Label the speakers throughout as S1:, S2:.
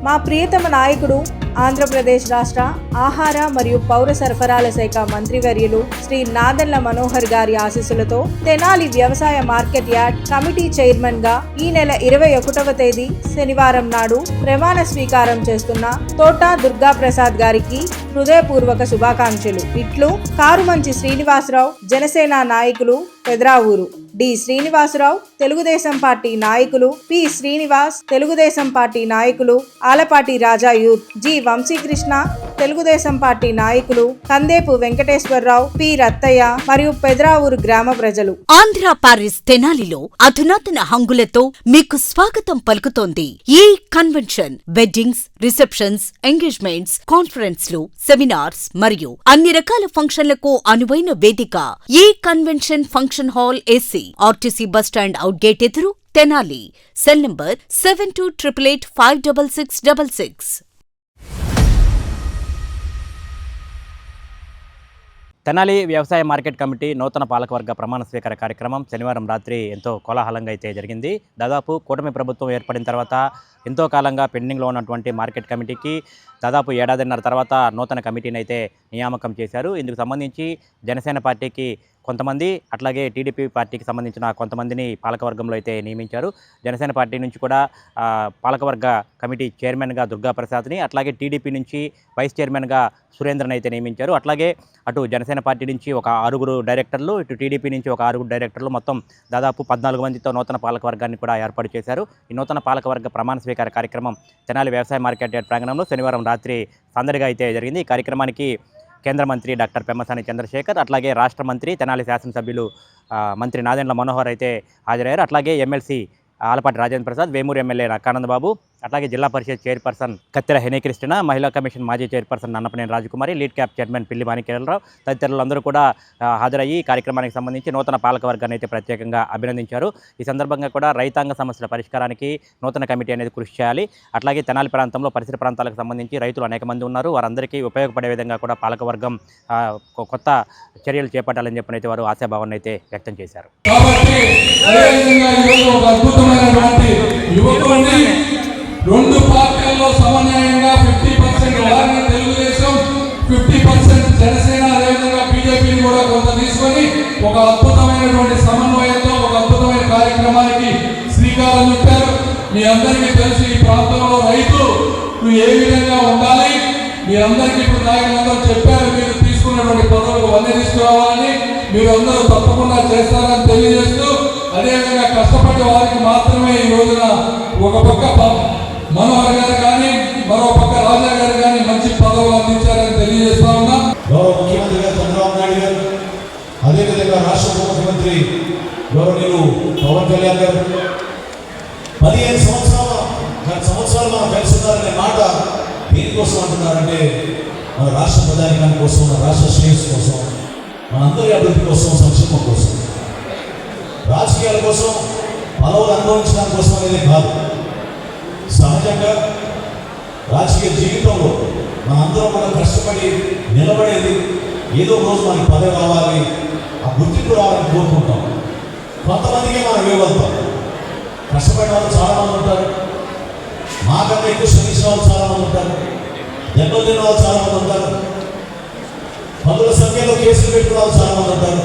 S1: మా ప్రియతమ నాయకుడు ఆంధ్రప్రదేశ్ రాష్ట్ర ఆహార మరియు పౌర సరఫరాల శాఖ మంత్రివర్యులు శ్రీ నాదెండ్ల మనోహర్ గారి ఆశీస్సులతో తెనాలి వ్యవసాయ మార్కెట్ యార్డ్ కమిటీ చైర్మన్ గా ఈ నెల 21వ తేదీ శనివారం నాడు ప్రమాణ స్వీకారం చేస్తున్న తోట దుర్గా ప్రసాద్ గారికి హృదయపూర్వక శుభాకాంక్షలు. ఇట్లు కారుమంచి శ్రీనివాసరావు, జనసేన నాయకులు, పెద్రావూరు. డి శ్రీనివాసరావు, తెలుగుదేశం పార్టీ నాయకులు. పి శ్రీనివాస్, తెలుగుదేశం పార్టీ నాయకులు, Alapati Raja youth. G Vamsikrishna, Telugudesam party నాయకులు, కందేపు వెంకటేశ్వరరావు, పి రత్తయ్య మరియు పెద్రావూరు గ్రామ ప్రజలు.
S2: ఆంధ్ర పారిస్ తెనాలిలో అధునాతన హంగులతో మీకు స్వాగతం పలుకుతోంది. ఈ కన్వెన్షన్ వెడ్డింగ్స్, రిసెప్షన్స్, ఎంగేజ్మెంట్స్, కాన్ఫరెన్స్లు, సెమినార్స్ మరియు అన్ని రకాల ఫంక్షన్లకు అనువైన వేదిక. ఈ convention function hall AC, RTC bus stand out gate ఎదురు, తెనాలి. Cell number 7288856666.
S3: తెనాలి వ్యవసాయ మార్కెట్ కమిటీ నూతన పాలకవర్గ ప్రమాణ స్వీకార కార్యక్రమం శనివారం రాత్రి ఎంతో కోలాహలంగా అయితే జరిగింది. దాదాపు కూటమి ప్రభుత్వం ఏర్పడిన తర్వాత ఎంతో కాలంగా పెండింగ్లో ఉన్నటువంటి మార్కెట్ కమిటీకి దాదాపు ఏడాదిన్నర తర్వాత నూతన కమిటీని అయితే నియామకం చేశారు. ఇందుకు సంబంధించి జనసేన పార్టీకి కొంతమంది, అట్లాగే టీడీపీ పార్టీకి సంబంధించిన కొంతమందిని పాలకవర్గంలో అయితే నియమించారు. జనసేన పార్టీ నుంచి కూడా పాలకవర్గ కమిటీ చైర్మన్గా దుర్గా ప్రసాద్ని, అట్లాగే టీడీపీ నుంచి వైస్ చైర్మన్గా సురేంద్రని అయితే నియమించారు. అట్లాగే అటు జనసేన పార్టీ నుంచి ఒక 6 డైరెక్టర్లు, ఇటు టీడీపీ నుంచి ఒక 6 డైరెక్టర్లు, మొత్తం దాదాపు 14 మందితో నూతన పాలకవర్గాన్ని కూడా ఏర్పాటు చేశారు. ఈ నూతన పాలకవర్గ ప్రమాణ స్వీకార కార్యక్రమం తెనాలి వ్యవసాయ మార్కెట్ యార్డ్ ప్రాంగణంలో శనివారం రాత్రి సందడిగా అయితే జరిగింది. ఈ కార్యక్రమానికి కేంద్ర మంత్రి డాక్టర్ పెమ్మసాని చంద్రశేఖర్, అట్లాగే రాష్ట్ర మంత్రి తెనాలి శాసనసభ్యులు మంత్రి నాదెండ్ల మనోహర్ అయితే హాజరయ్యారు. అట్లాగే ఎమ్మెల్సీ ఆలపాటి రాజేంద్ర ప్రసాద్, వేమూరు ఎమ్మెల్యే నక్కానంద బాబు, అట్లాగే జిల్లా పరిషత్ చైర్పర్సన్ కత్తెర హెనీ క్రిస్టిన, మహిళా కమిషన్ మాజీ చైర్పర్సన్ నన్నపనేని రాజకుమారి, లీడ్ క్యాప్ చైర్మన్ పిల్లి మాణిక్యరావు తదితరులందరూ కూడా హాజరయ్యి కార్యక్రమానికి సంబంధించి నూతన పాలకవర్గాన్ని అయితే ప్రత్యేకంగా అభినందించారు. ఈ సందర్భంగా కూడా రైతాంగ సమస్యల పరిష్కారానికి నూతన కమిటీ అనేది కృషి చేయాలి. అట్లాగే తెనాలి ప్రాంతంలో పరిసర ప్రాంతాలకు సంబంధించి రైతులు అనేక మంది ఉన్నారు, వారందరికీ ఉపయోగపడే విధంగా కూడా పాలకవర్గం కొత్త చర్యలు చేపట్టాలని చెప్పినైతే వారు ఆశాభావాన్ని అయితే వ్యక్తం చేశారు.
S4: రెండు పార్టీల్లో సమన్వయంగా 50% వారిని తెలుగుదేశం, 50% జనసేన, అదేవిధంగా బీజేపీని కూడా కొంత తీసుకొని ఒక అద్భుతమైనటువంటి సమన్వయంతో ఒక అద్భుతమైన కార్యక్రమానికి శ్రీకారం చుట్టారు. మీ అందరికీ తెలుసు ఈ ప్రాంతంలో రైతులు ఏ విధంగా ఉండాలి. మీరందరికీ ఇప్పుడు నాయకులందరూ చెప్పారు, మీరు తీసుకున్నటువంటి పదవులకు వన్నె తీసుకురావాలని, మీరు అందరూ తప్పకుండా చేస్తారని తెలియజేస్తూ, అదేవిధంగా కష్టపడే వారికి మాత్రమే ఈ రోజున ఒక పక్క మనోహర్ గారు కానీ మరో పక్క రాజా గారు కానీ మంచి పదవులు అందించారని తెలియజేస్తా ఉన్నా.
S5: గౌరవ ముఖ్యమంత్రి గారు చంద్రబాబు నాయుడు గారు, అదేవిధంగా రాష్ట్ర ముఖ్యమంత్రి గౌరవనీయులు పవన్ కళ్యాణ్ గారు 15 సంవత్సరాలు మనం కలిసి ఉన్నారనే మాట దేనికోసం అంటున్నారంటే మన రాష్ట్ర ప్రజానికాని కోసం, మన రాష్ట్ర శ్రేయస్సు కోసం, మనందరి అభివృద్ధి కోసం, సంక్షేమం కోసం, రాజకీయాల కోసం, పదవులు అనుభవించడం కోసం అనేది కాదు. సహజంగా రాజకీయ జీవితంలో మనందరం కూడా కష్టపడి నిలబడేది ఏదో రోజు మనకి పదవి రావాలి, ఆ గుర్తింపు రావాలని కోరుకుంటాం. కొంతమందికి మనం ఇవ్వగలుగుతాం. కష్టపడిన వాళ్ళు చాలామంది ఉంటారు, మాకన్నా ఎక్కువ శ్రమించిన వాళ్ళు చాలామంది ఉంటారు, దెబ్బలు తిన్న వాళ్ళు చాలామంది ఉంటారు, పదుల సంఖ్యలో కేసులు పెట్టుకున్న వాళ్ళు చాలామంది ఉంటారు.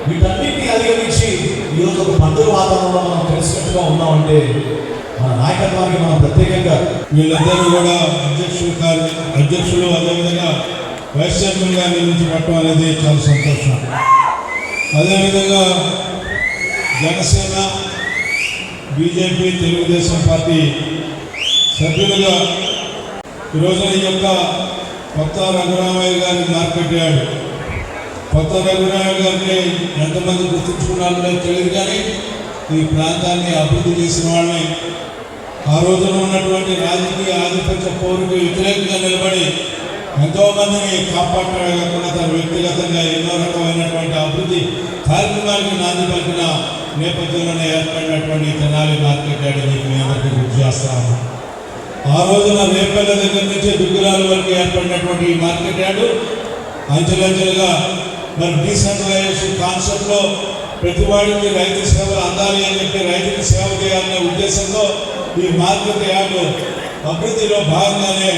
S5: వీటన్నిటిని అధిగమించి ఈరోజు ఒక పండుగ వాతావరణంలో మనం కలిసికట్టుగా ఉన్నామంటే మన నాయకత్వానికి మనం ప్రత్యేకంగా
S6: వీళ్ళందరూ కూడా అధ్యక్షులు అదేవిధంగా వైస్ చైర్మన్గా నియమించబడటం అనేది చాలా సంతోషం. అదేవిధంగా జనసేన, బీజేపీ, తెలుగుదేశం పార్టీ సభ్యులుగా ఈరోజున ఈ యొక్క కొత్త రఘురామయ్య గారిని మార్కెట్ యార్డ్, కొత్త రఘురామయ్య గారిని ఎంతమంది గుర్తుంచుకున్నారో తెలియదు, కానీ ఈ ప్రాంతాన్ని అభివృద్ధి చేసిన వాళ్ళని, ఆ రోజున ఉన్నటువంటి రాజకీయ ఆధిపత్య పౌరుకు వ్యతిరేకంగా నిలబడి ఎంతోమందిని కాపాడకుండా తన వ్యక్తిగతంగా ఎన్నో రకమైనటువంటి అభివృద్ధి కార్యక్రమానికి నాంది పలికిన నేపథ్యంలోనే ఏర్పడినటువంటి తెనాలి మార్కెట్ యార్డ్ మీకు మీ అందరికీ గుర్తు చేస్తాము. ఆ రోజున రేపల్ల దగ్గర నుంచి దుగ్గిరాల వరకు ఏర్పడినటువంటి ఈ మార్కెట్ యార్డు అంచెలంచెలుగా మరి డీసెంట్రలైజేషన్ కాన్సెప్ట్లో ప్రతి వాడికి రైతు సేవలు అందాలి అని చెప్పి రైతుకి సేవ చేయాలనే ఉద్దేశంతో ఈ మార్కెట్ యార్డు అభివృద్ధిలో భాగంగానే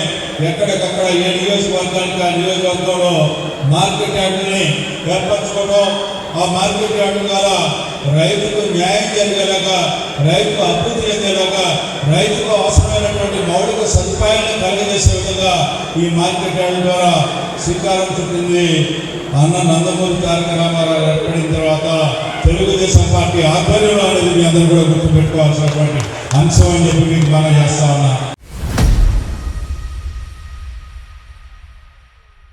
S6: ఎక్కడికక్కడ ఏ నియోజకవర్గానికి ఆ నియోజకవర్గంలో మార్కెట్ యార్డుని ఏర్పరచుకోవడం, ఆ మార్కెట్ యార్డు ద్వారా రైతుకు న్యాయం జరిగేలాగా, రైతుకు అభివృద్ధి చెందేలాగా, రైతుకు అవసరమైనటువంటి మౌలిక సదుపాయాలను కలుగజేసే విధంగా ఈ మార్కెట్ యార్డు ద్వారా శ్రీకారం చుట్టింది అన్న నందమూరి తారక రామారావు ఏర్పడిన తర్వాత తెలుగుదేశం పార్టీ ఆధ్వర్యంలో అనేది మీ అందరూ కూడా గుర్తుపెట్టుకోవాల్సినటువంటి అంశం అని చెప్పి మీకు మనం చేస్తా ఉన్నా.